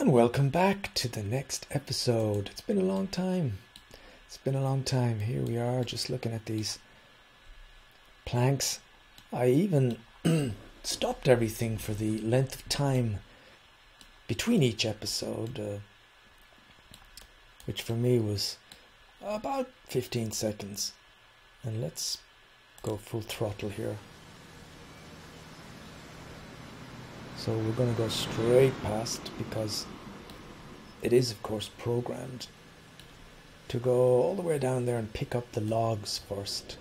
And welcome back to the next episode. It's been a long time. Here we are, just looking at these planks. I even stopped everything for the length of time between each episode, which for me was about 15 seconds. And let's go full throttle here. So we're going to go straight past because it is, of course, programmed to go all the way down there and pick up the logs first.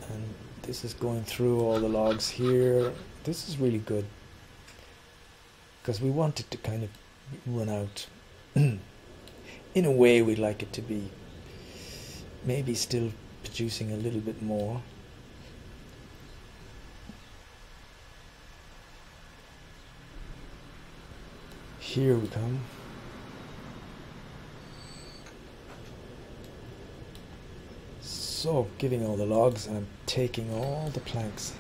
And this is going through all the logs here. This is really good because we want it to kind of run out in a way we'd like it to be. Maybe still producing a little bit more. Here we come. So, giving all the logs, and I'm taking all the planks.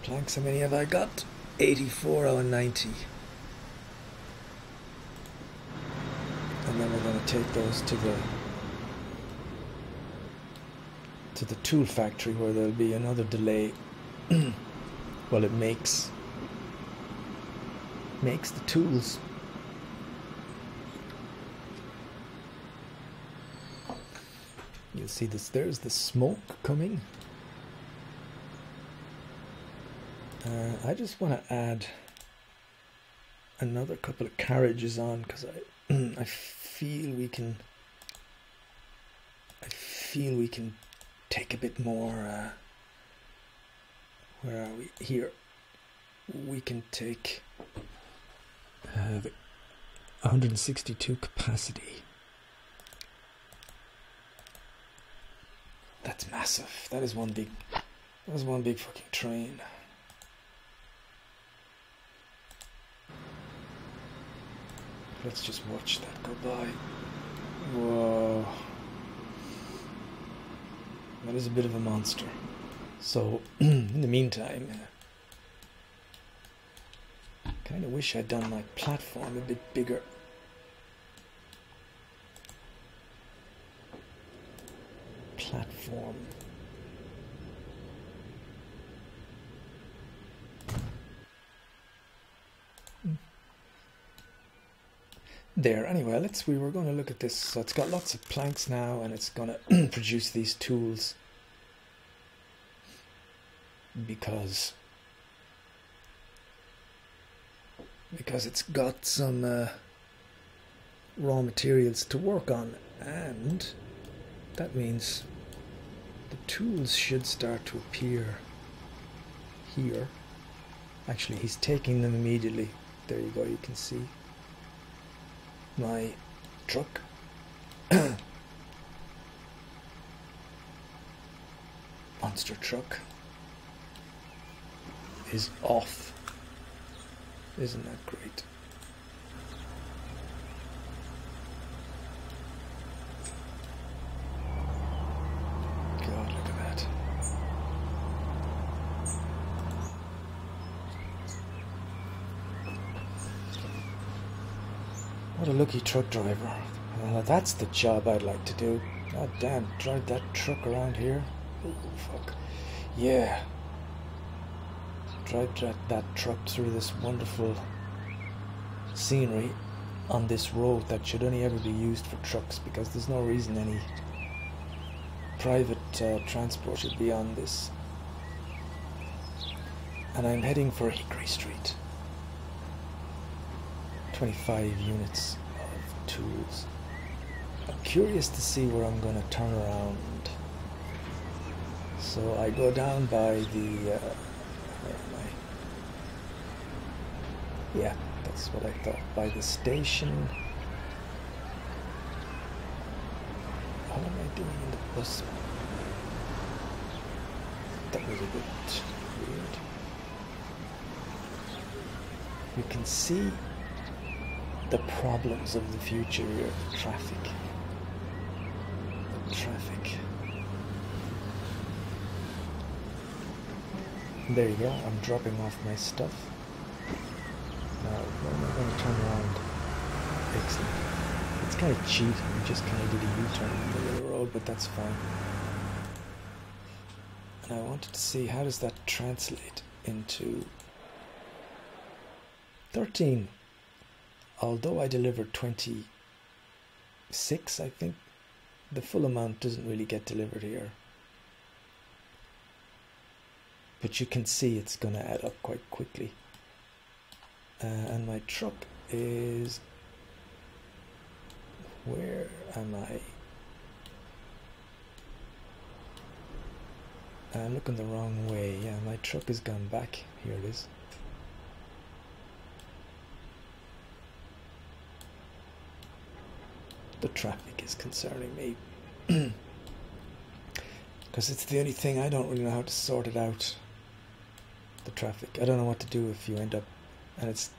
Planks, how many have I got? 84 out of 90. And then we're going to take those to the tool factory where there'll be another delay. Well, it makes the tools. You'll see this, there's the smoke coming. I just want to add another couple of carriages on because I feel we can take a bit more. Where are we? Here. We can take 162 capacity. That's massive. That is one big fucking train. Let's just watch that go by. Whoa. That is a bit of a monster. So, in the meantime, kind of wish I'd done my platform a bit bigger. Platform. There, anyway, we were going to look at this. So it's got lots of planks now, and it's going to produce these tools because it's got some raw materials to work on, and that means the tools should start to appear here. Actually, he's taking them immediately. There you go, you can see my truck. Monster truck is off. Isn't that great? God, look at that. What a lucky truck driver. That's the job I'd like to do. God damn, drive that truck around here. Oh, fuck. Yeah. Drive that truck through this wonderful scenery on this road that should only ever be used for trucks, because there's no reason any private transport should be on this. And I'm heading for Hickory Street. 25 units of tools. I'm curious to see where I'm going to turn around. So I go down by the where am I? Yeah, that's what I thought. By the station. How am I doing in the bus? That was a bit weird. You can see the problems of the future here. Traffic. There you go, I'm dropping off my stuff. Now, where am I going to turn around? Excellent. It's kind of cheating. We just kind of did a U-turn in the middle of the road, but that's fine. And I wanted to see how does that translate into 13. Although I delivered 26, I think the full amount doesn't really get delivered here. But you can see it's going to add up quite quickly. And my truck is... Where am I? I'm looking the wrong way. Yeah, my truck has gone back. Here it is. The traffic is concerning me. Because it's the only thing I don't really know how to sort it out. The traffic. I don't know what to do if you end up... And it's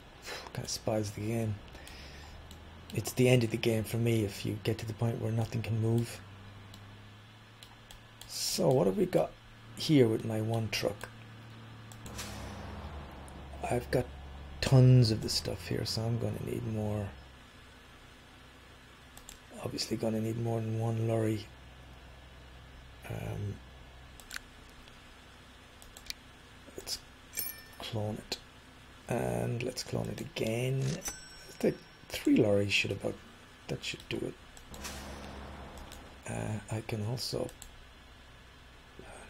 kind of spies the game. It's the end of the game for me if you get to the point where nothing can move. So what have we got here with my one truck? I've got tons of the stuff here, so I'm going to need more. Obviously going to need more than one lorry. Let's clone it. And let's clone it again. I think 3 lorries should about... That should do it. I can also...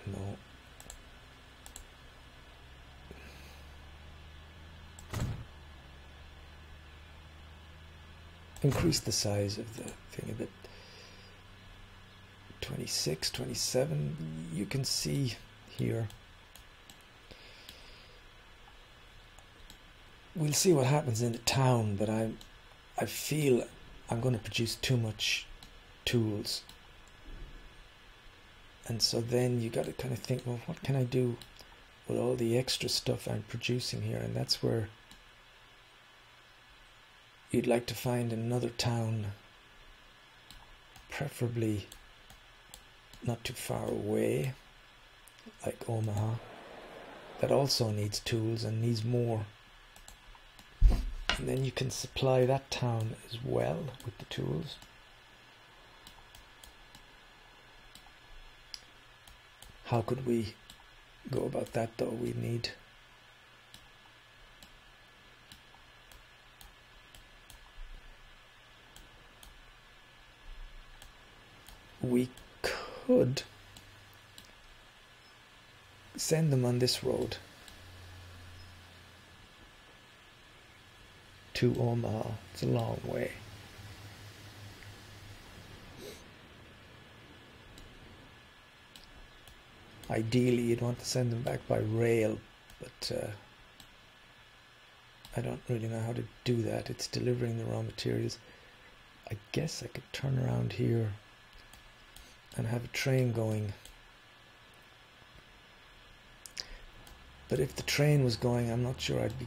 no. Increase the size of the thing a bit. 26, 27. You can see here. We'll see what happens in the town, but I feel I'm going to produce too much tools. And so then you got to kind of think, well, what can I do with all the extra stuff I'm producing here? And that's where you'd like to find another town, preferably not too far away, like Omaha, that also needs tools and needs more. And then you can supply that town as well with the tools. How could we go about that though? We need... We could send them on this road to Omaha. It's a long way. Ideally, you'd want to send them back by rail, but I don't really know how to do that. It's delivering the raw materials. I guess I could turn around here and have a train going. But if the train was going, I'm not sure I'd be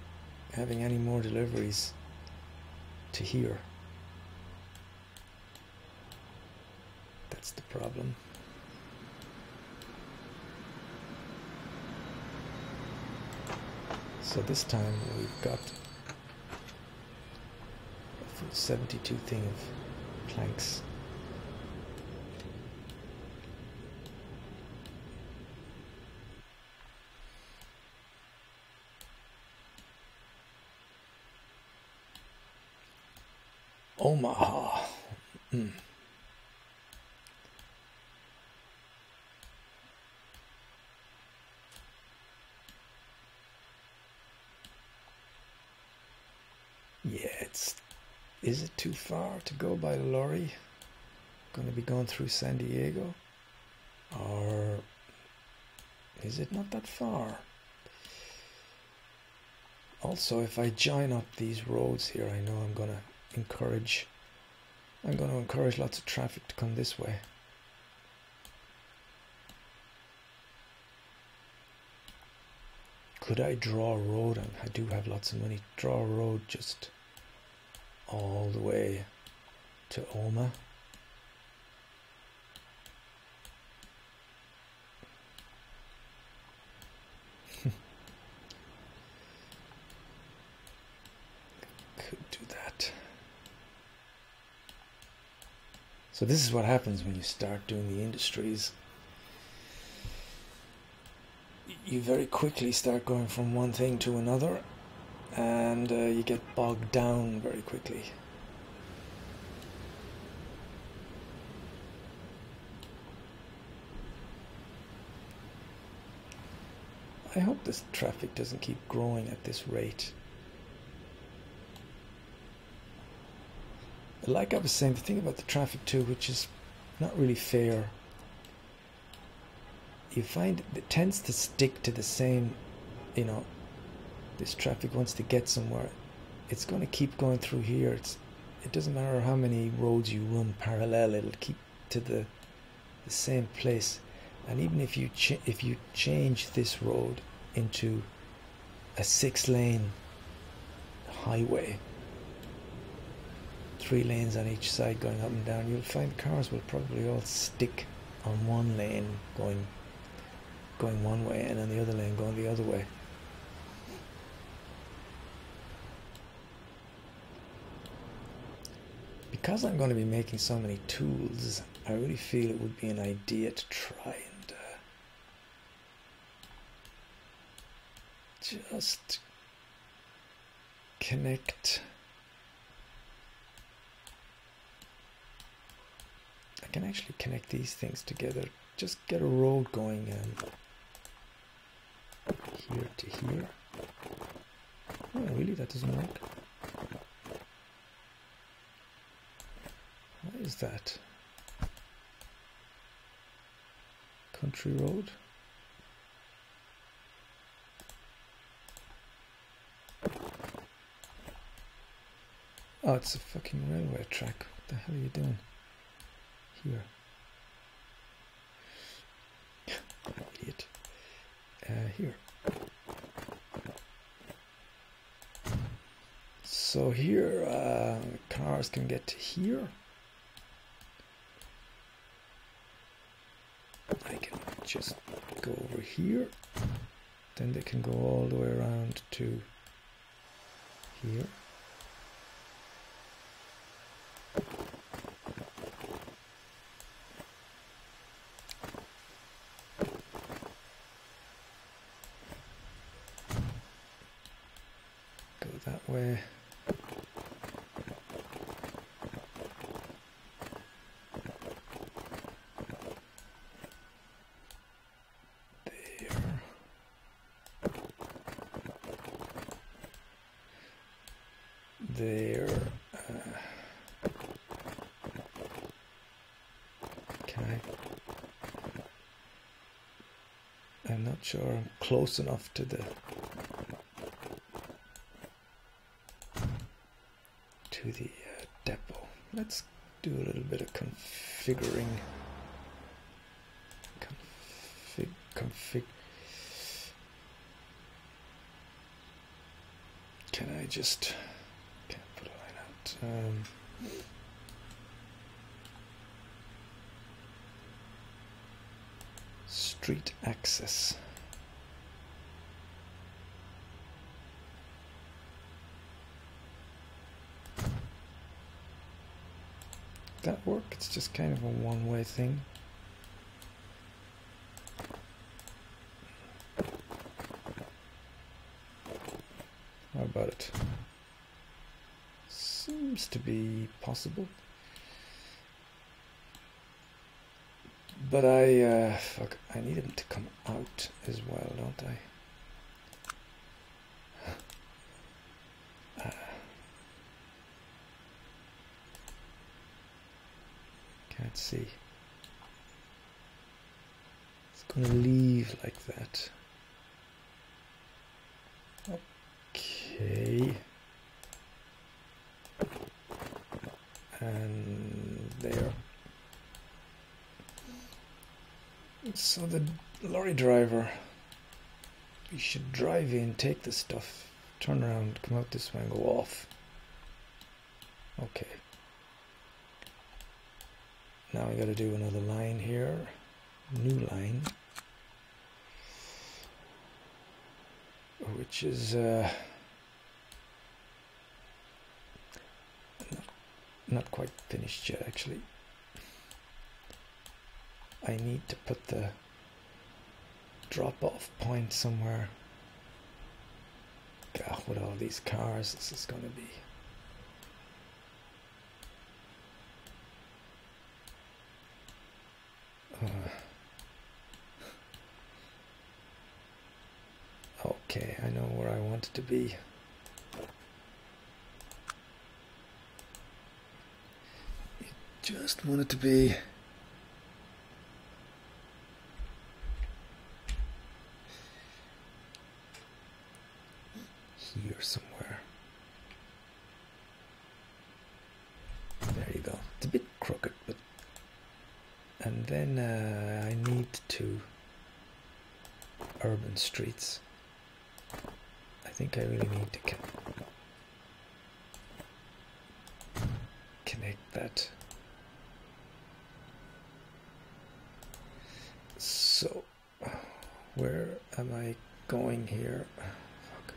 having any more deliveries to here. That's the problem. So this time we've got a full 72 thing of planks. Omaha. Yeah, is it too far to go by lorry? Going to be going through San Diego? Or is it not that far? Also, if I join up these roads here, I know I'm going to encourage lots of traffic to come this way. Could I draw a road? And I do have lots of money. Draw a road just all the way to Oma. So this is what happens when you start doing the industries. You very quickly start going from one thing to another, and you get bogged down very quickly. I hope this traffic doesn't keep growing at this rate. Like I was saying, the thing about the traffic too, which is not really fair, you find it tends to stick to the same, you know, this traffic wants to get somewhere, it's going to keep going through here. It doesn't matter how many roads you run parallel, it'll keep to the same place. And even if you change this road into a 6-lane highway, 3 lanes on each side going up and down, you'll find cars will probably all stick on one lane going one way, and on the other lane going the other way. Because I'm going to be making so many tools, I really feel it would be an idea to try and just connect. I can actually connect these things together, just get a road going here to here. Oh, really? That doesn't work? What is that? Country road? Oh, it's a fucking railway track. What the hell are you doing here? Idiot. Here. So here, cars can get to here. I can just go over here. Then they can go all the way around to here. Go that way. There. Can I'm not sure I'm close enough to the depot. Let's do a little bit of configuring. Config. Can I just can't put a line out? Street access. That work? It's just kind of a one-way thing. How about it? Seems to be possible. But fuck, I need him to come out as well, don't I? Can't see. It's going to leave like that. Okay. And there. So the lorry driver, you should drive in, take the stuff, turn around, come out this way and go off. Okay. Now I got to do another line here, new line, which is not quite finished yet actually. I need to put the drop-off point somewhere. God, with all these cars, this is going to be... Okay, I know where I want it to be. You just want it to be... here somewhere. There you go. It's a bit crooked, but... And then I need to... urban streets. I think I really need to connect that. So, where am I going here? Fuck.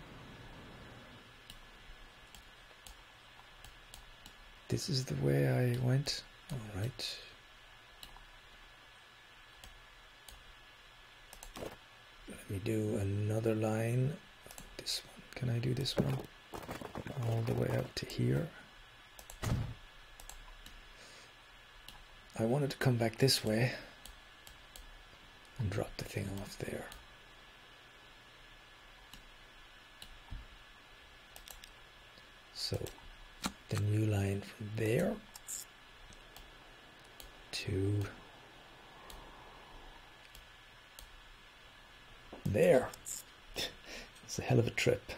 This is the way I went. All right. Let me do another line. This one. Can I do this one? All the way up to here. I wanted to come back this way and drop the thing off there. So the new line from there to there. It's a hell of a trip.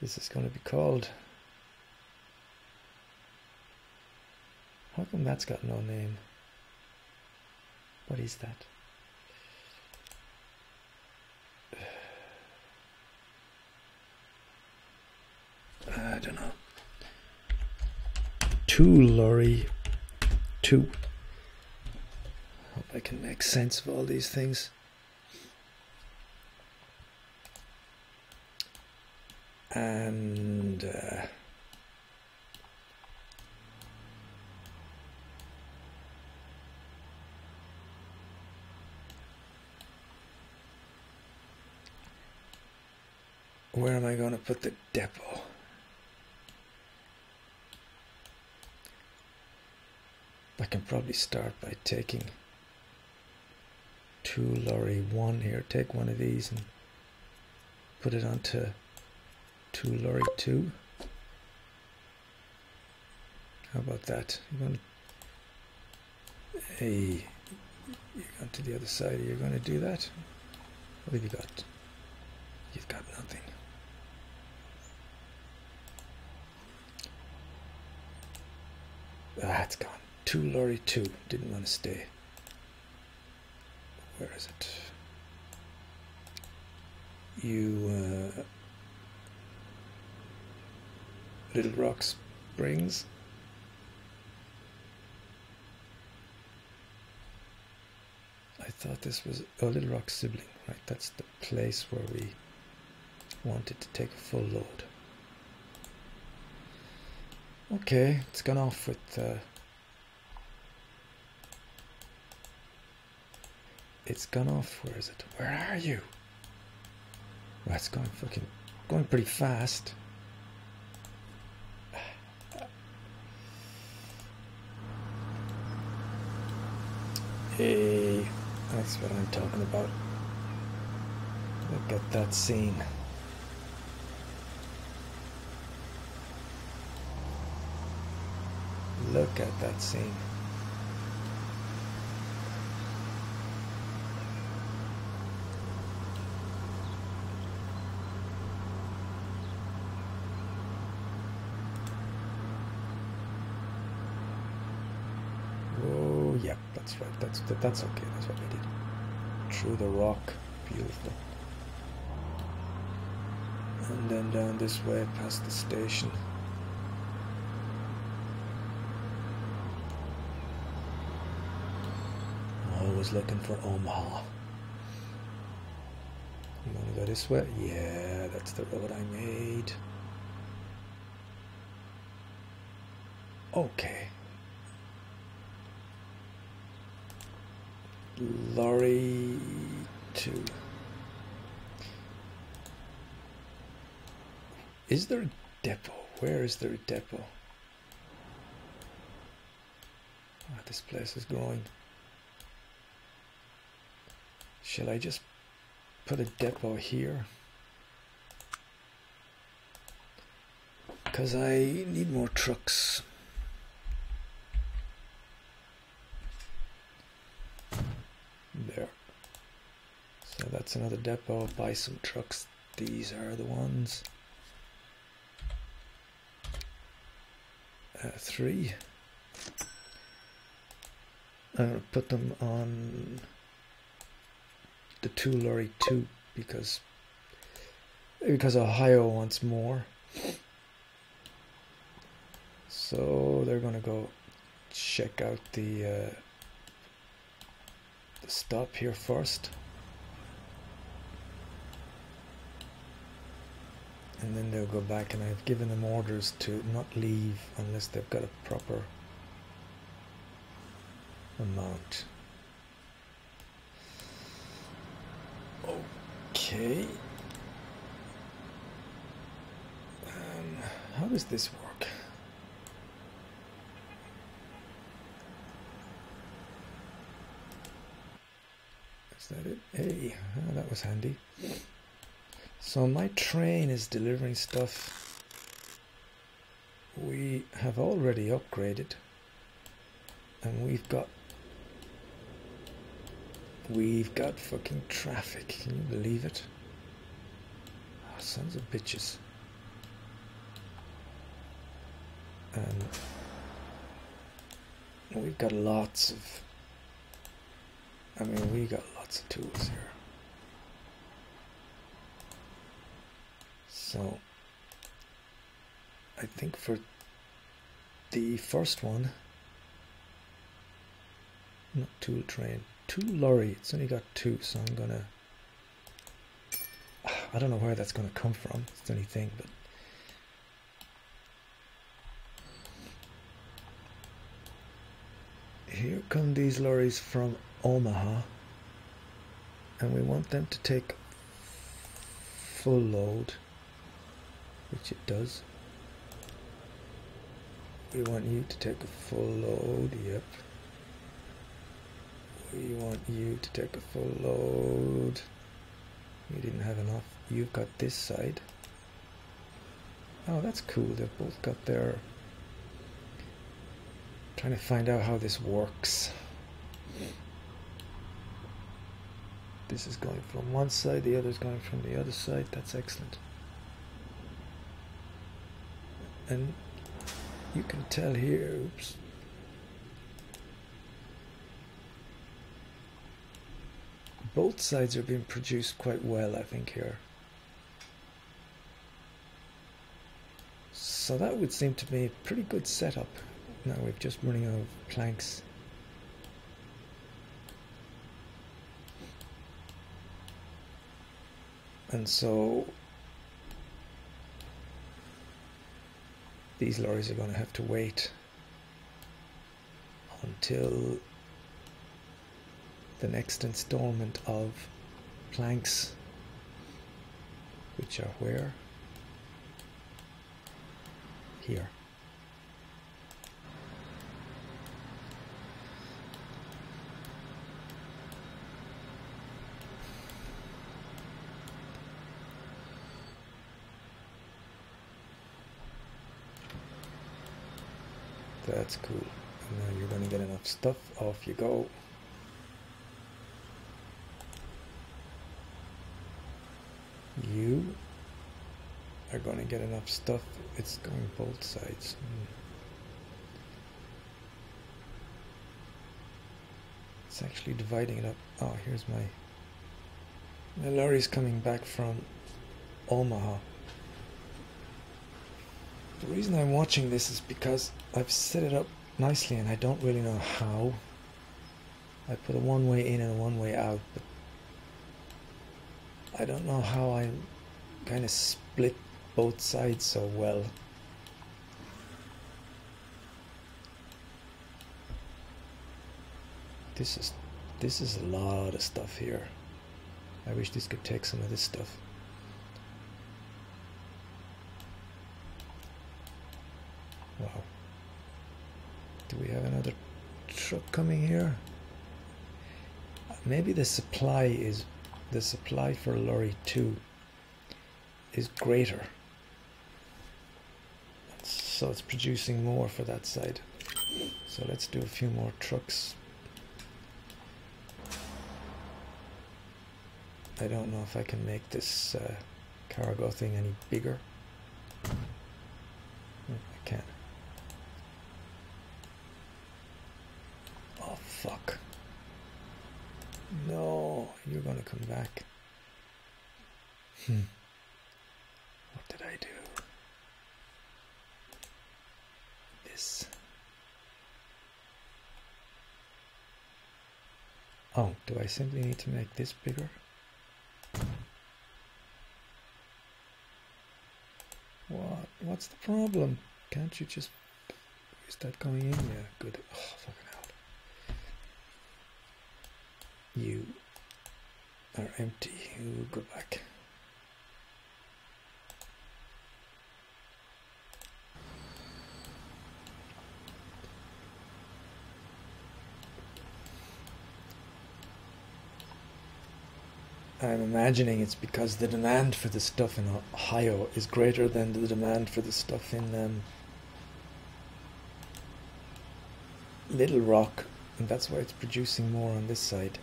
This is going to be called... How come that's got no name? What is that? I don't know. Lorry 2. Hope I can make sense of all these things. And where am I going to put the depot? I can probably start by taking 2 lorry 1 here. Take one of these and put it onto 2 lorry 2. How about that? You're going to... Hey, you're going to the other side. You're going to do that? What have you got? You've got nothing. Ah, it's gone. 2 lorry 2. Didn't want to stay. Where is it? You Little Rock Springs. I thought this was Little Rock Sibling, right? That's the place where we wanted to take a full load. Okay, it's gone off with it's gone off. Where is it? Where are you? Well, it's going pretty fast. Hey, that's what I'm talking about. Look at that scene. Look at that scene. Oh, yeah, that's right. That's okay. That's what we did. Through the rock. Beautiful. And then down this way past the station. Always looking for Omaha. You want to go this way? Yeah, that's the road I made. Okay. lorry 2. Is there a depot? Where is there a depot? Oh, this place is growing. Shall I just put a depot here? Because I need more trucks. There. So that's another depot. Buy some trucks. These are the ones. 3. I'm going to put them on the 2 lorry 2 because Ohio wants more. So they're going to go check out the stop here first. And then they'll go back, and I've given them orders to not leave unless they've got a proper amount. Okay. How does this work? Is that it? Hey, oh, that was handy. So my train is delivering stuff we have already upgraded, and we've got fucking traffic. Can you believe it? Oh, sons of bitches. And we've got lots of, we got lots of tools here. So I think for the first one, not tool train, 2 lorry, it's only got 2, so I'm gonna, I don't know where that's gonna come from, it's the only thing, but here come these lorries from Omaha, and we want them to take full load, which it does. We want you to take a full load, yep. We want you to take a full load. We didn't have enough. You've got this side. Oh, that's cool. They've both got their... Trying to find out how this works. This is going from one side, the other is going from the other side. That's excellent. And you can tell here, oops. Both sides are being produced quite well, I think, here. So that would seem to be a pretty good setup. Now we're just running out of planks. And so these lorries are going to have to wait until the next installment of planks, which are where? Here. That's cool. And now you're going to get enough stuff. Off you go. You are going to get enough stuff. It's going both sides. It's actually dividing it up. Oh, here's my lorry's coming back from Omaha. The reason I'm watching this is because I've set it up nicely and I don't really know how. I put a one-way in and a one-way out, but I don't know how I kind of split both sides so well. This is This is a lot of stuff here. I wish this could take some of this stuff. Wow. Do we have another truck coming here? Maybe the supply for lorry 2 is greater. So it's producing more for that side. So let's do a few more trucks. I don't know if I can make this cargo thing any bigger. I can. Oh fuck. No, you're gonna come back. What did I do? This. Oh, do I simply need to make this bigger? What? What's the problem? Can't you just... Is that going in? Yeah, good. Oh, fucking hell. You are empty. You go back. I'm imagining it's because the demand for the stuff in Ohio is greater than the demand for the stuff in Little Rock, and that's why it's producing more on this side.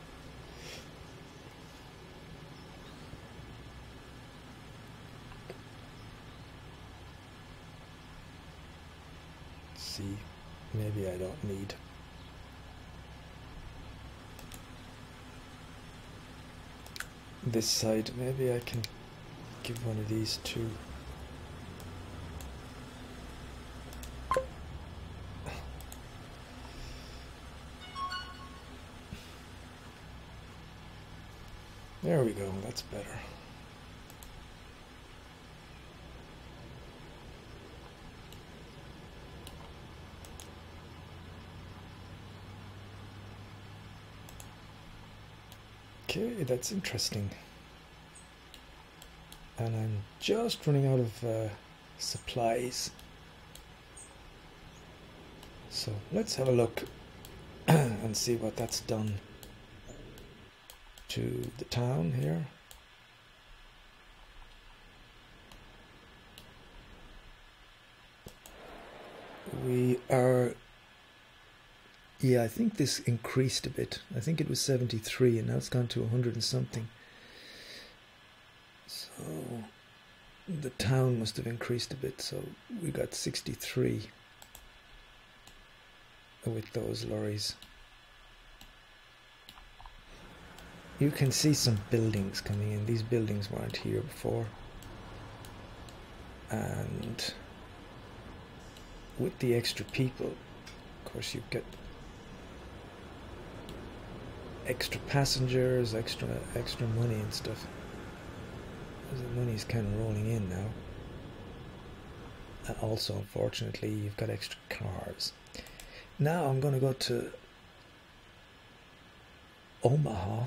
Let's see, maybe I don't need... this side. Maybe I can give one of these two. There we go, that's better. Okay, that's interesting. And I'm just running out of supplies. So let's have a look and see what that's done to the town here. We are... Yeah, I think this increased a bit. I think it was 73 and now it's gone to 100 and something. So the town must have increased a bit. So we got 63 with those lorries. You can see some buildings coming in. These buildings weren't here before. And with the extra people, of course, you get extra passengers, extra money and stuff. The money's kind of rolling in now. And also, unfortunately, you've got extra cars. Now I'm going to go to Omaha.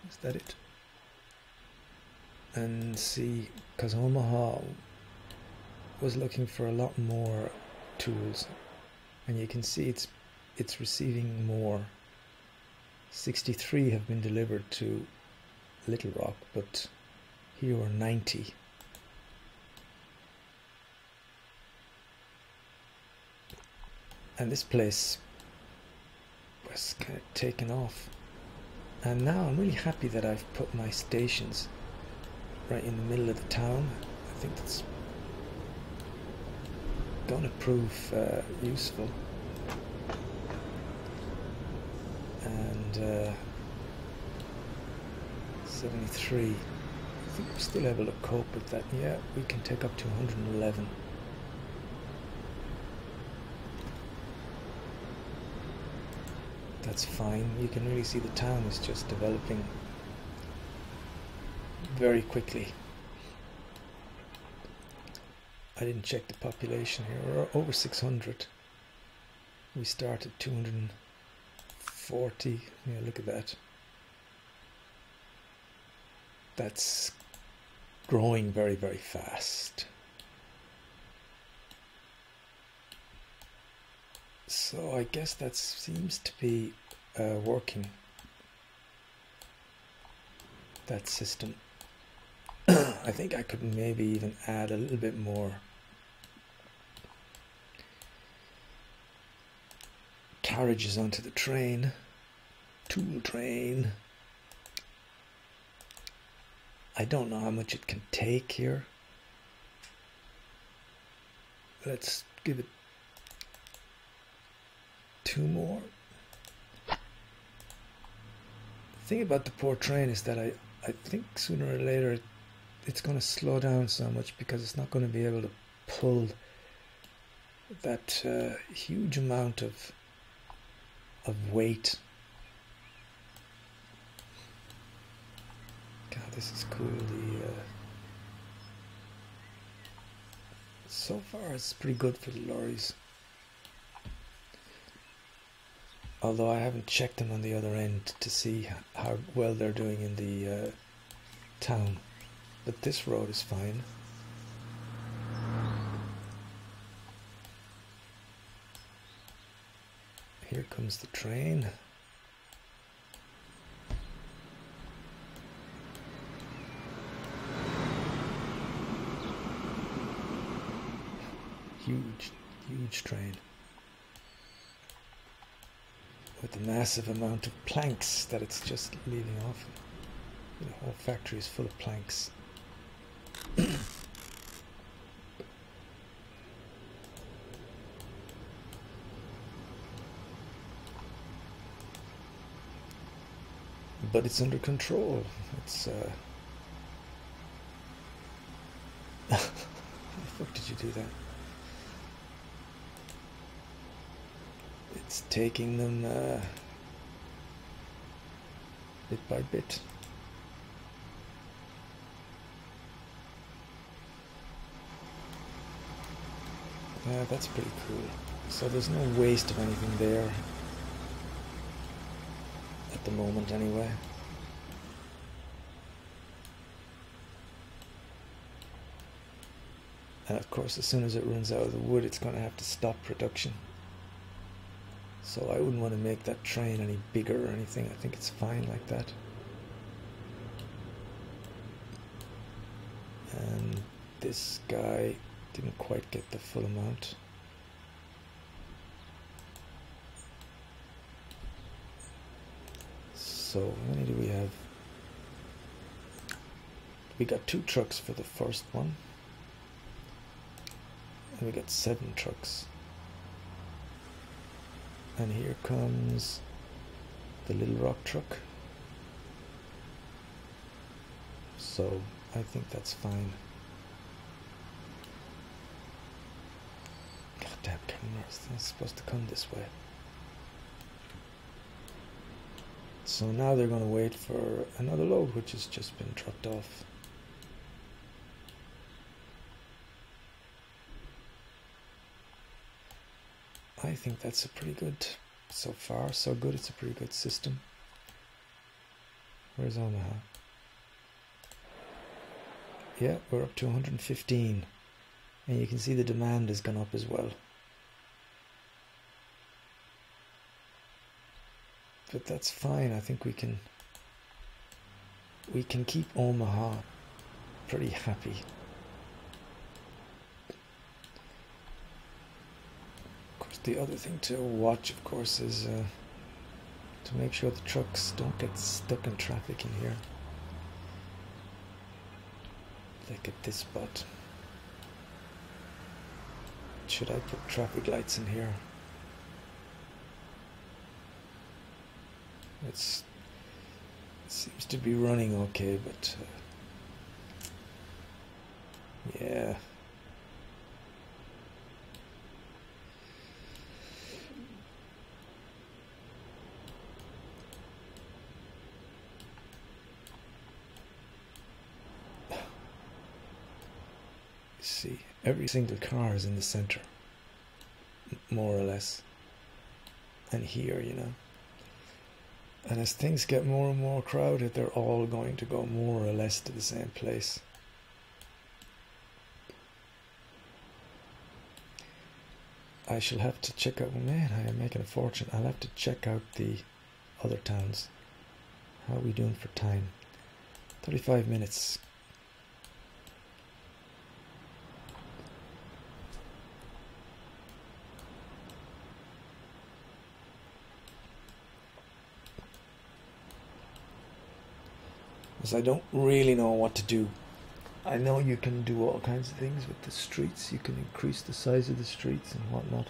Is that it? And see, because Omaha was looking for a lot more tools, and you can see it's receiving more. 63 have been delivered to Little Rock, but here are 90. And this place was kind of taken off. And now I'm really happy that I've put my stations right in the middle of the town. I think that's going to prove useful. And 73. I think we're still able to cope with that. Yeah, we can take up to 111. That's fine. You can really see the town is just developing very quickly. I didn't check the population here. We're over 600. We started 250 40. Yeah, look at that. That's growing very, very fast. So I guess that seems to be working, that system. I think I could maybe even add a little bit more carriages onto the train. Tool train. I don't know how much it can take here. Let's give it 2 more. The thing about the poor train is that I think sooner or later it's going to slow down so much because it's not going to be able to pull that huge amount of weight. God, this is cool. So far it's pretty good for the lorries. Although I haven't checked them on the other end to see how well they're doing in the town. But this road is fine. Here comes the train. Huge train. With the massive amount of planks that it's just leaving off. The whole factory is full of planks. But it's under control. It's how the fuck did you do that? It's taking them bit by bit. Yeah, that's pretty cool. So there's no waste of anything there. At the moment, anyway. And of course, as soon as it runs out of the wood, it's going to have to stop production. So I wouldn't want to make that train any bigger or anything. I think it's fine like that. And this guy didn't quite get the full amount. So how many do we have? We got 2 trucks for the first one. And we got 7 trucks. And here comes the Little Rock truck. So I think that's fine. Goddamn cameras, they're supposed to come this way. So now they're going to wait for another load which has just been dropped off. I think that's a pretty good, so far so good, it's a pretty good system. Where's Omaha? Yeah, we're up to 115. And you can see the demand has gone up as well. But that's fine. I think we can keep Omaha pretty happy. Of course, the other thing to watch, of course, is to make sure the trucks don't get stuck in traffic in here. Like at this spot. Should I put traffic lights in here? It seems to be running okay, but yeah. See, every single car is in the center, more or less. And here, you know. And as things get more and more crowded, they're all going to go more or less to the same place. I shall have to check out, man, I am making a fortune. I'll have to check out the other towns. How are we doing for time? 35 minutes. Because I don't really know what to do. I know you can do all kinds of things with the streets. You can increase the size of the streets and whatnot.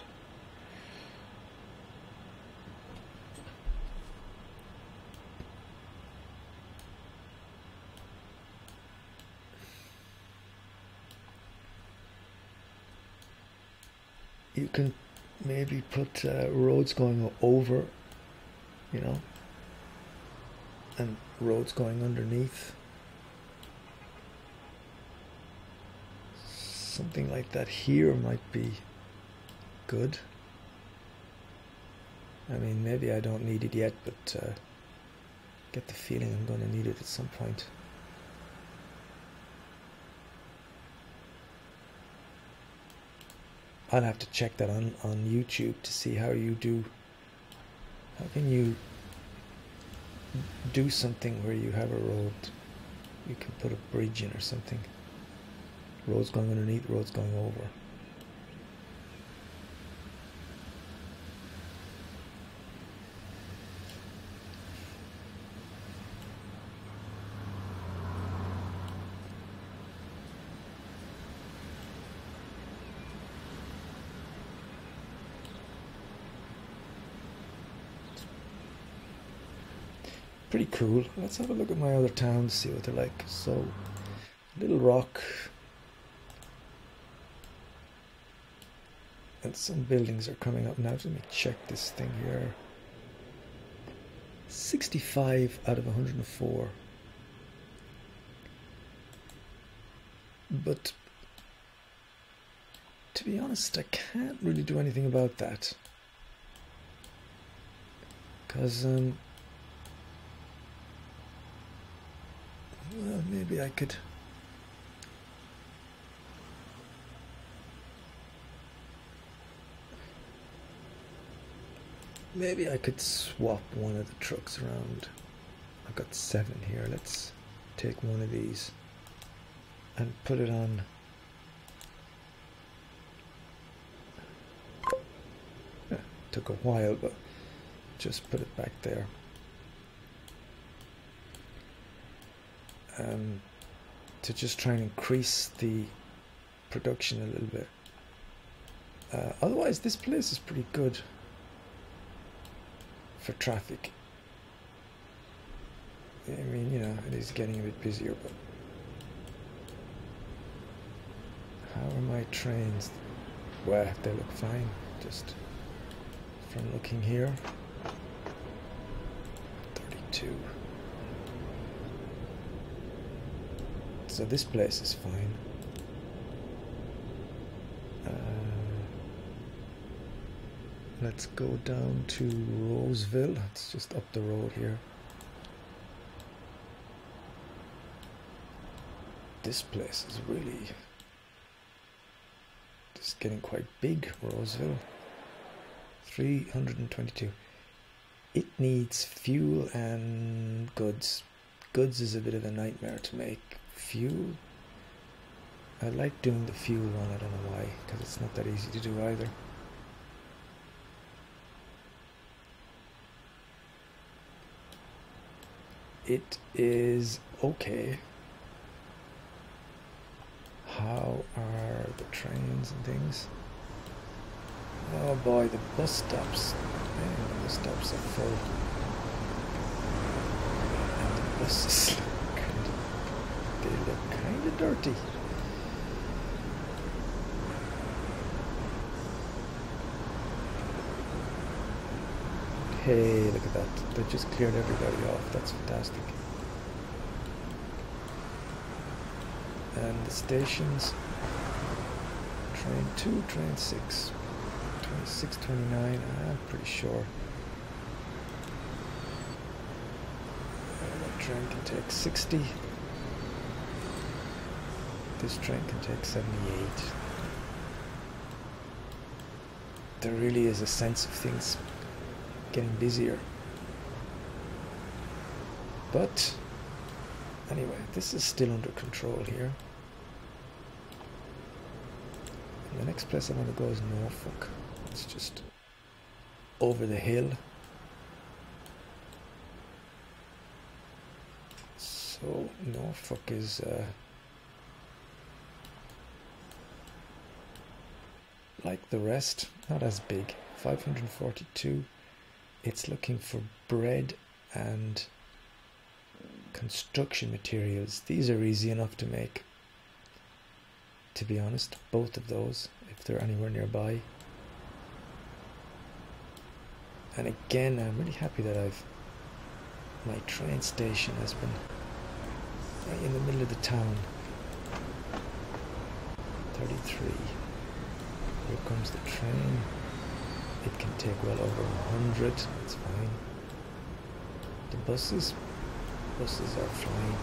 You can maybe put roads going over, you know, and roads going underneath. Something like that here might be good. I mean, maybe I don't need it yet, but get the feeling I'm going to need it at some point. I'll have to check that on YouTube to see how you do. How can you do something where you have a road? You can put a bridge in or something. Roads going underneath, roads going over. Pretty cool. Let's have a look at my other towns, see what they're like. So, Little Rock. And some buildings are coming up now. Let me check this thing here. 65 out of 104. But to be honest, I can't really do anything about that. Because, well, maybe I could... Maybe I could swap one of the trucks around. I've got 7 here. Let's take one of these and put it on. Yeah, took a while, but just put it back there. To just try and increase the production a little bit. Otherwise, this place is pretty good for traffic. I mean, you know, it is getting a bit busier, but how are my trains? Well, they look fine, just from looking here. 32. So this place is fine. Let's go down to Roseville. It's just up the road here. This place is really just getting quite big, Roseville. 322. It needs fuel and goods. Goods is a bit of a nightmare to make. Fuel, I like doing the fuel one, I don't know why, because it's not that easy to do either. It is okay. How are the trains and things? Oh boy, the bus stops. Man, the bus stops are full. And the buses they look kind of dirty. Hey, look at that. They just cleared everybody off. That's fantastic. And the stations. Train 2, train 6. 26, 29, I'm pretty sure. train can take 60. This train can take 78. There really is a sense of things getting busier. But anyway, this is still under control here. And the next place I want to go is Norfolk. It's just over the hill. So Norfolk is like the rest, not as big. 542. It's looking for bread and construction materials. These are easy enough to make, to be honest, both of those, if they're anywhere nearby. And again, I'm really happy that my train station has been right in the middle of the town. 33. Here comes the train. It can take well over 100. That's fine. The buses are flying.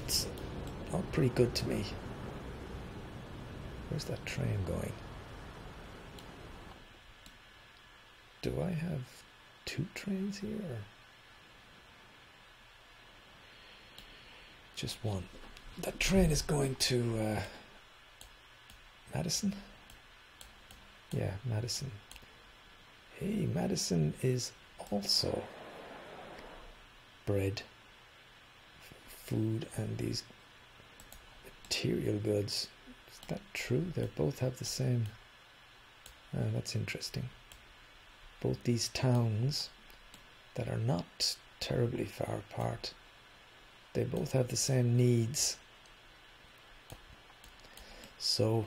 It's all pretty good to me. Where's that train going? Do I have 2 trains here? Or just one? That train is going to Madison? Yeah, Madison. Hey, Madison is also bread, food, and these material goods. Is that true? They both have the same. That's interesting. Both these towns that are not terribly far apart, they both have the same needs. So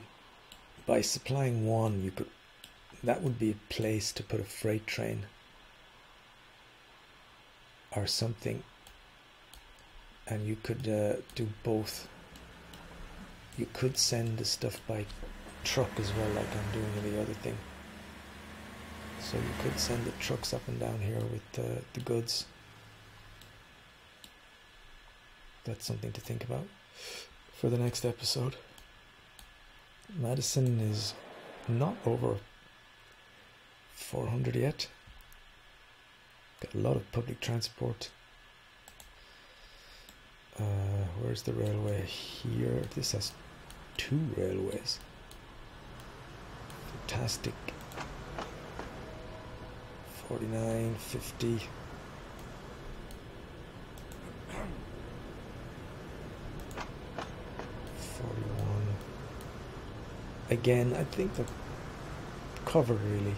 by supplying one, that would be a place to put a freight train or something, and you could do both. You could send the stuff by truck as well, like I'm doing in the other thing. So you could send the trucks up and down here with the goods. That's something to think about for the next episode. Madison is not over 400 yet. Got a lot of public transport. Where's the railway? Here. This has 2 railways. Fantastic. 49, 50. Again, I think they're covered really.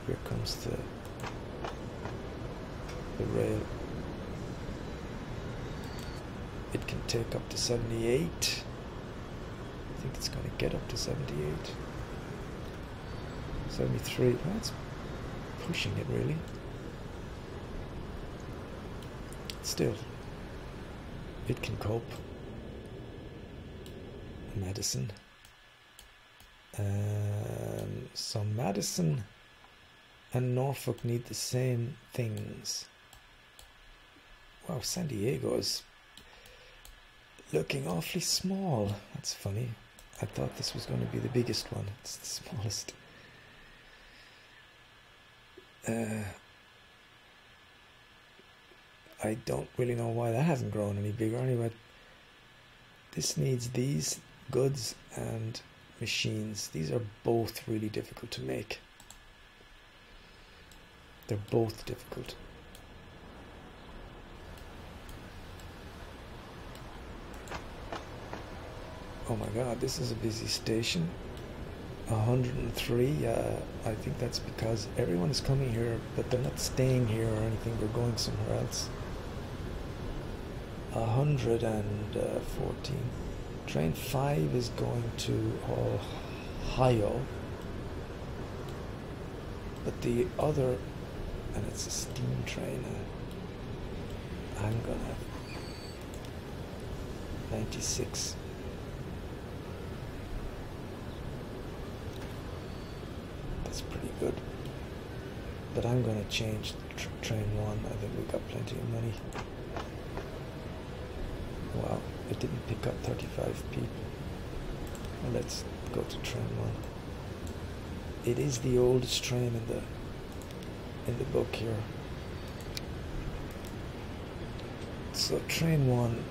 Here comes the rail. It can take up to 78. I think it's going to get up to 78. 73. That's pushing it really. Still, it can cope. Madison. So Madison and Norfolk need the same things. Wow, San Diego is looking awfully small. That's funny. I thought this was going to be the biggest one. It's the smallest. I don't really know why that hasn't grown any bigger. Anyway, this needs these goods and machines. These are both really difficult to make. They're both difficult. Oh my god, this is a busy station. 103. I think that's because everyone is coming here, but they're not staying here or anything. They're going somewhere else. 114. Train 5 is going to Ohio, but the other, and it's a steam train. I'm gonna 96. That's pretty good. But I'm gonna change train 1. I think we've got plenty of money. Wow, it didn't pick up 35 people. Well, let's go to train 1. It is the oldest train in the book here. So train 1,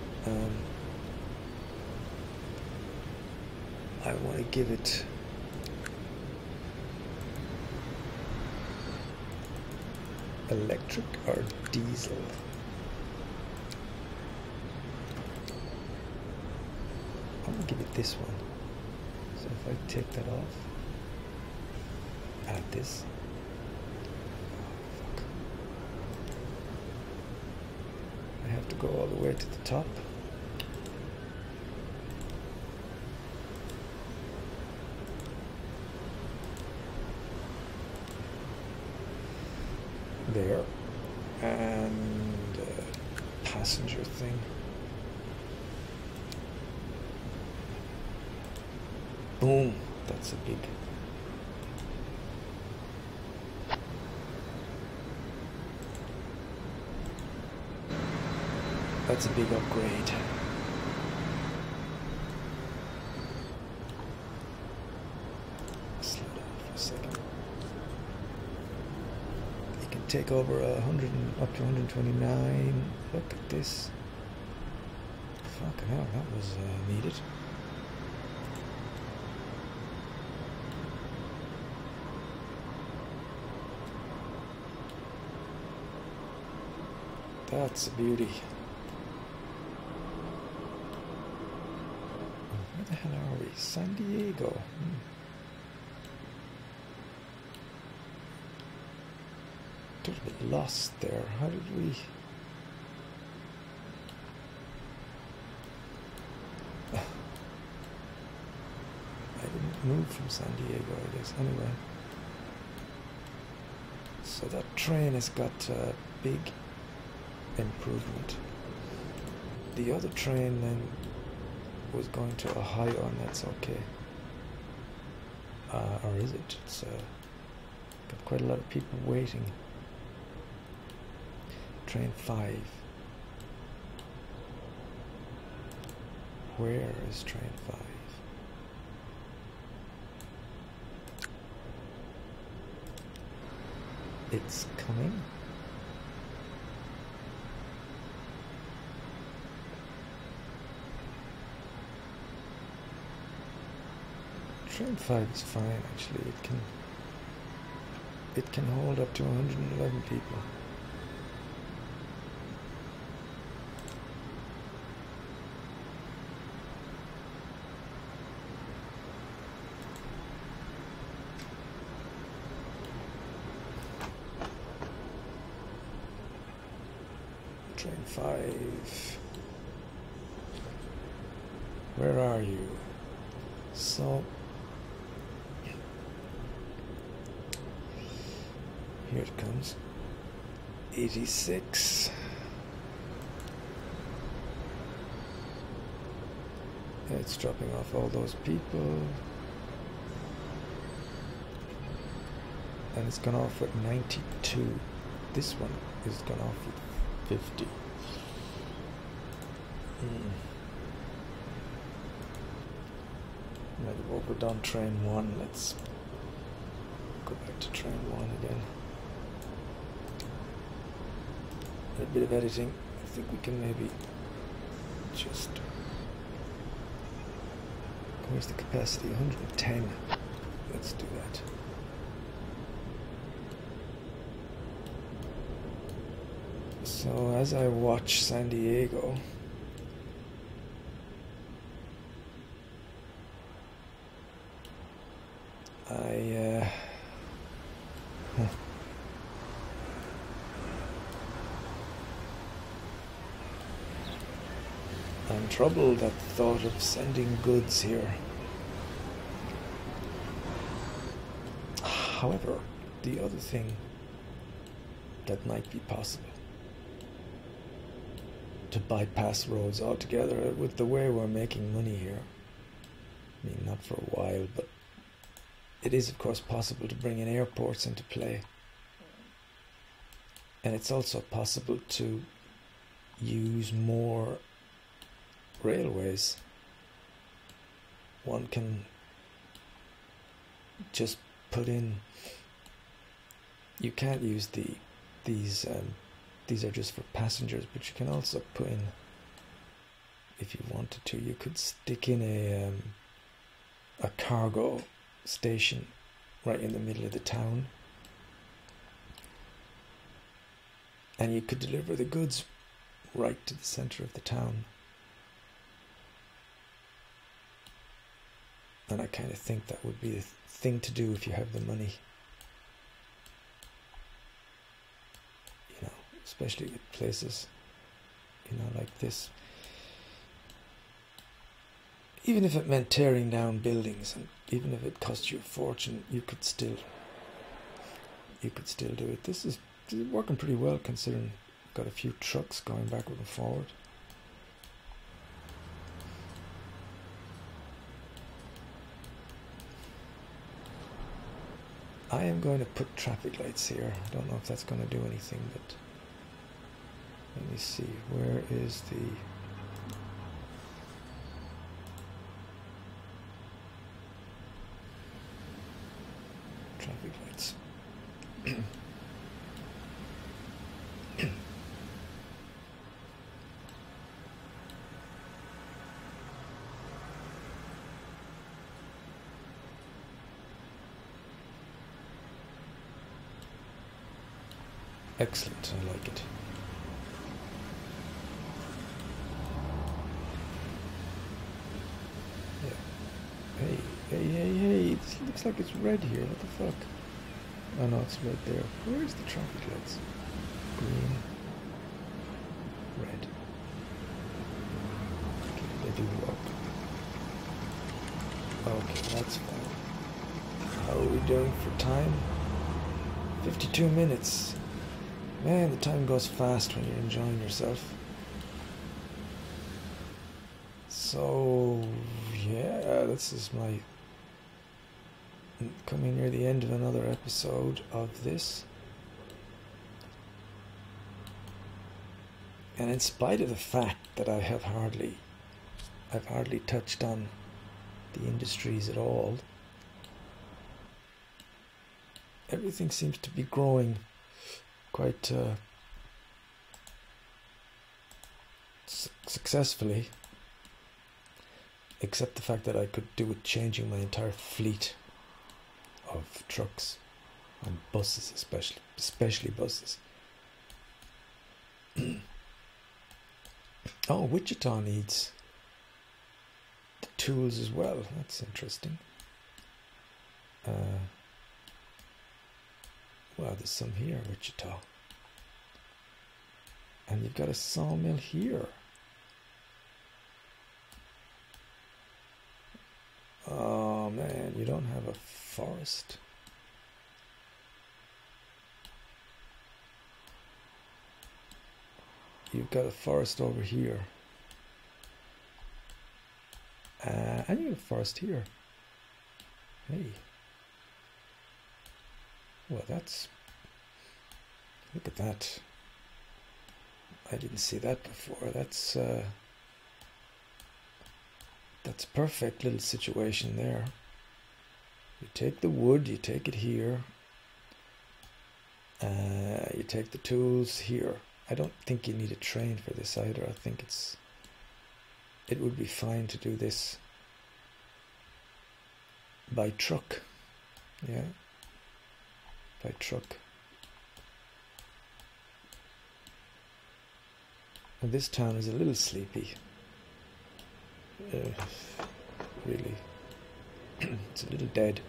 I want to give it electric or diesel. I'm gonna give it this one. So if I take that off, add this. Oh, fuck. I have to go all the way to the top. There. And passenger thing. Boom. That's a big. That's a big upgrade. Slow down for a second. You can take over 100 up to 129. Look at this. Fucking hell, that was needed. That's a beauty. Where the hell are we? San Diego. A little bit lost there. How did we... I didn't move from San Diego, I guess. Anyway. So that train has got a big improvement. The other train then was going to Ohio, and that's okay. Or is it? It's got quite a lot of people waiting. Train 5. Where is train 5? It's coming. Train 5 is fine actually. It can hold up to 111 people. Train 5. Where are you? So here it comes. 86. It's dropping off all those people. And it's gone off at 92. This one is gone off at 50. Maybe overdone train 1. Let's go back to train 1 again. A bit of editing. I think we can maybe just... Where's the capacity? 110. Let's do that. So as I watch San Diego, I'm troubled at the thought of sending goods here. However, the other thing that might be possible, to bypass roads altogether with the way we're making money here. I mean, not for a while, but it is of course possible to bring in airports into play. And it's also possible to use more railways. One can just put in, you can't use these are just for passengers, but you can also put in, if you wanted to, you could stick in a cargo station right in the middle of the town, and you could deliver the goods right to the center of the town. And I kind of think that would be a thing to do if you have the money, you know, especially with places, you know, like this. Even if it meant tearing down buildings, and even if it cost you a fortune, you could still do it. This is working pretty well, considering we've got a few trucks going backward and forward. I am going to put traffic lights here. I don't know if that's going to do anything, but let me see. Where is the... traffic lights? Excellent, I like it. Yeah. Hey, this looks like it's red here. What the fuck? Oh no, it's red there. Where's the traffic lights? Green. Red. Okay, they do work. Okay, that's fine. How are we doing for time? 52 minutes. Man, the time goes fast when you're enjoying yourself. So, yeah, this is my... coming near the end of another episode of this. And in spite of the fact that I've hardly touched on the industries at all, everything seems to be growing quite successfully, except the fact that I could do with changing my entire fleet of trucks and buses, especially buses. Oh, Wichita needs the tools as well. That's interesting. Well, there's some here, Wichita. And you've got a sawmill here. Oh man, you don't have a forest. You've got a forest over here. And you have a forest here. Hey. Well, that's... look at that. I didn't see that before. That's perfect little situation there. You take the wood, you take it here. You take the tools here. I don't think you need a train for this either. I think it would be fine to do this by truck. Yeah. By truck. And this town is a little sleepy. Really. It's a little dead.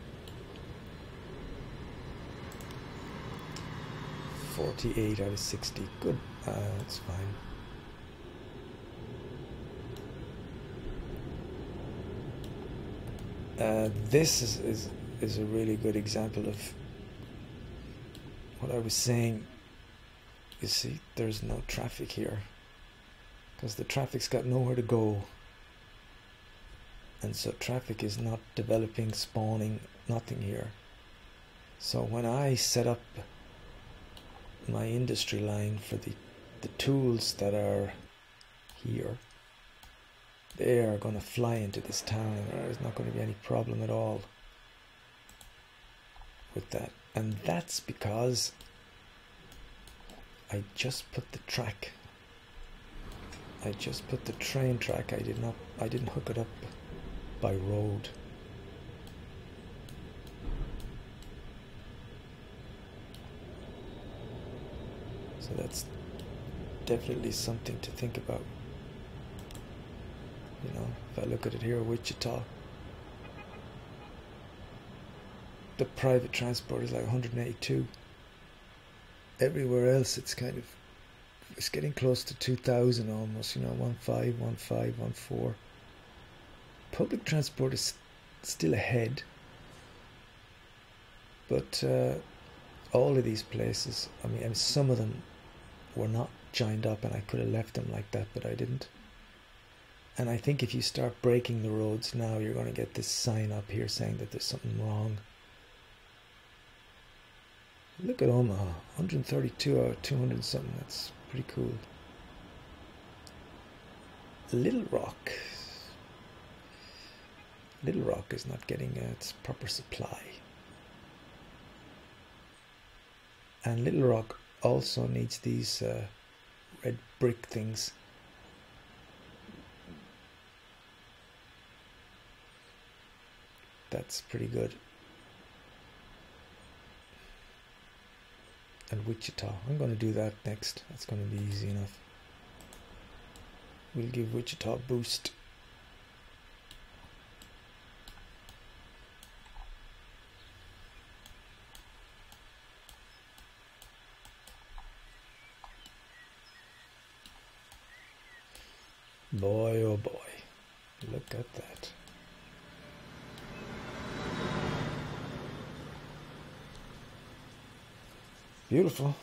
48 out of 60. Good. That's fine. This is a really good example of what I was saying. You see, there's no traffic here because the traffic's got nowhere to go, and so traffic is not developing, spawning, nothing here. So when I set up my industry line for the tools that are here, they are going to fly into this town, and there's not going to be any problem at all with that. And that's because I just put the track, I just put the train track, I didn't hook it up by road. So that's definitely something to think about. You know, if I look at it here, Wichita, the private transport is like 182. Everywhere else it's getting close to 2,000 almost, you know, 15, 14. Public transport is still ahead, but all of these places, I mean, some of them were not joined up, and I could have left them like that, but I didn't. And I think if you start breaking the roads now, you're going to get this sign up here saying that there's something wrong. Look at Omaha, 132 out of 200 something. That's pretty cool. Little Rock is not getting its proper supply. And Little Rock also needs these red brick things. That's pretty good. And Wichita, I'm going to do that next. That's going to be easy enough. We'll give Wichita a boost. Boy, oh boy, look at that. Beautiful.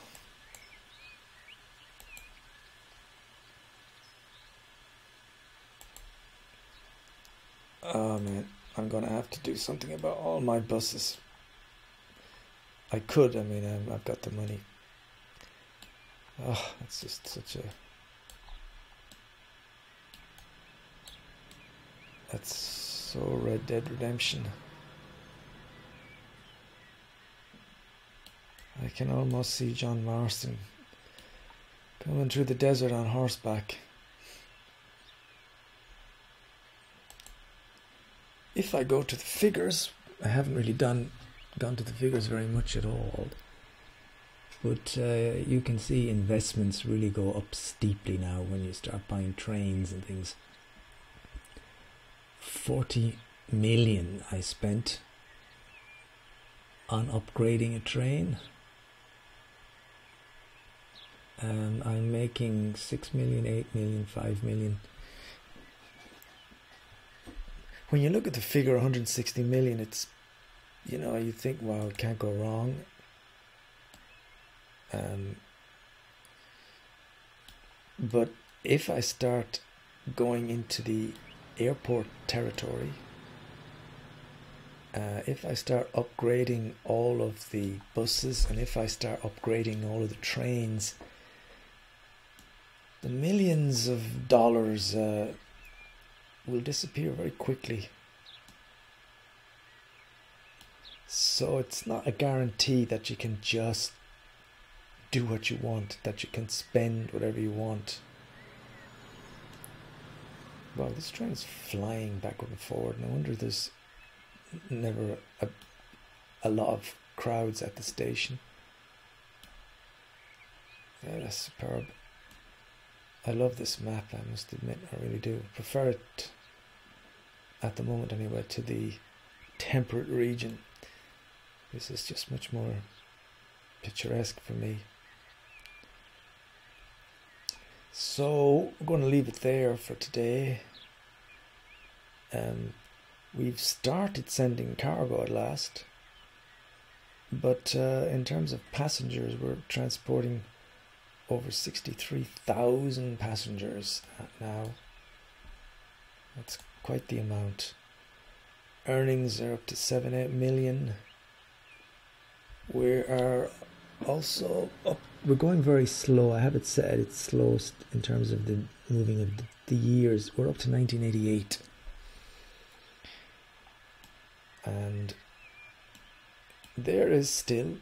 Oh man, I'm gonna have to do something about all my buses. I could, I mean, I've got the money. Oh, it's just such a... That's so Red Dead Redemption. I can almost see John Marston coming through the desert on horseback. If I go to the figures, I haven't really gone to the figures very much at all. But you can see investments really go up steeply now when you start buying trains and things. 40 million I spent on upgrading a train. I'm making 6 million, 8 million, 5 million. When you look at the figure 160 million, it's, you know, you think, wow, it can't go wrong. But if I start going into the airport territory, if I start upgrading all of the buses, and if I start upgrading all of the trains, the millions of dollars will disappear very quickly. So it's not a guarantee that you can just do what you want, that you can spend whatever you want. Wow, this train is flying backward and forward. No wonder there's never a lot of crowds at the station. Yeah, that's superb. I love this map, I must admit, I really do. I prefer it, at the moment anyway, to the temperate region. This is just much more picturesque for me. So we're going to leave it there for today. We've started sending cargo at last, but in terms of passengers, we're transporting over 63,000 passengers now. That's quite the amount. Earnings are up to 7-8 million. We are also up we're going very slow. I have it set at its slowest in terms of the moving of the years. We're up to 1988. And there is still,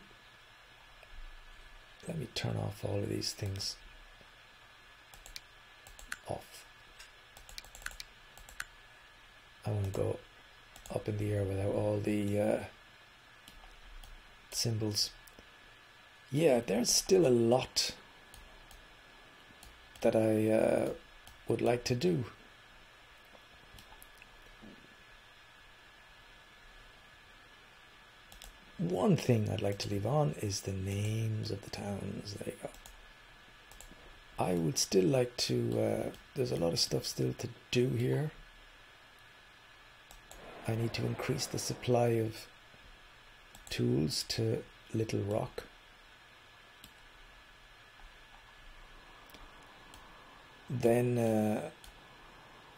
let me turn off all of these things. Off. I want to go up in the air without all the symbols. Yeah, there's still a lot that I would like to do. One thing I'd like to leave on is the names of the towns. There you go. I would still like to, there's a lot of stuff still to do here. I need to increase the supply of tools to Little Rock. Then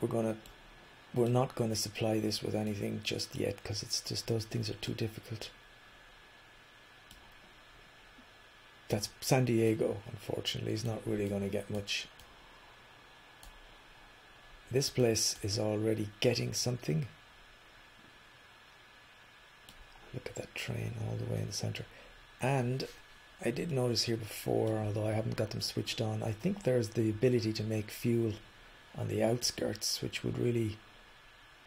we're not going to supply this with anything just yet, because it's just those things are too difficult. That's San Diego, unfortunately, is not really going to get much. This place is already getting something. Look at that train all the way in the center. And I did notice here before, although I haven't got them switched on, I think there's the ability to make fuel on the outskirts, which would really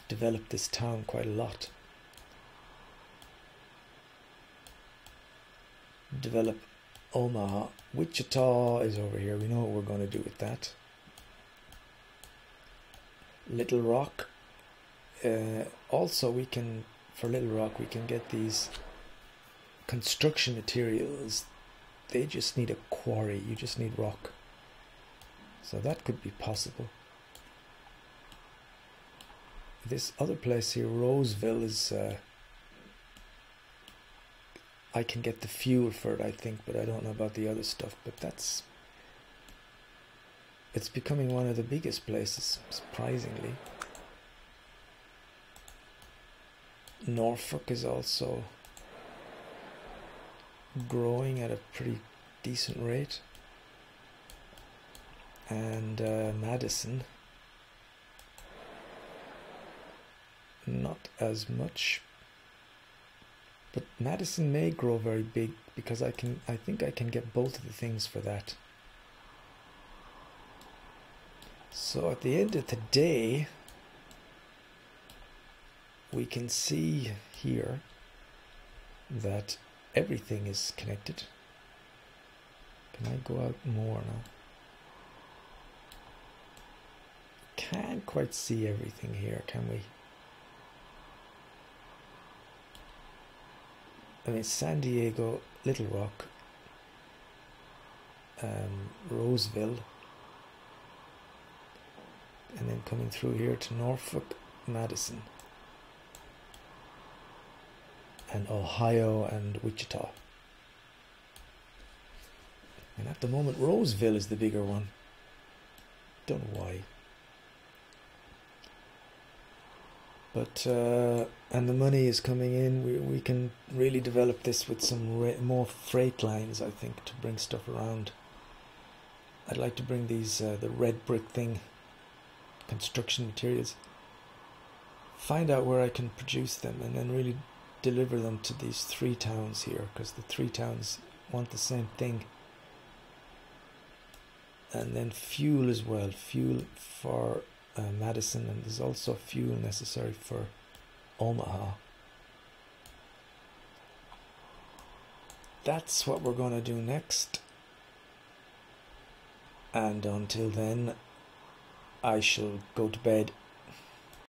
develop this town quite a lot. Develop Omaha. Wichita is over here. We know what we're going to do with that. Little Rock. Also, we can, for Little Rock, we can get these construction materials. They just need a quarry. You just need rock. So that could be possible. This other place here, Roseville, is I can get the fuel for it, I think, but I don't know about the other stuff. But it's becoming one of the biggest places, surprisingly. Norfolk is also growing at a pretty decent rate. And Madison, not as much. But Madison may grow very big, because I think I can get both of the things for that. So at the end of the day, we can see here that everything is connected. Can I go out more now? Can't quite see everything here, can we? I mean, San Diego, Little Rock, Roseville, and then coming through here to Norfolk, Madison, and Ohio and Wichita. And at the moment, Roseville is the bigger one. Don't know why. But and the money is coming in. We can really develop this with some more freight lines, I think, to bring stuff around. I'd like to bring these the red brick thing, construction materials, find out where I can produce them, and then really deliver them to these three towns here, because the three towns want the same thing. And then fuel as well, fuel for Madison, and there's also fuel necessary for Omaha. That's what we're going to do next. And until then, I shall go to bed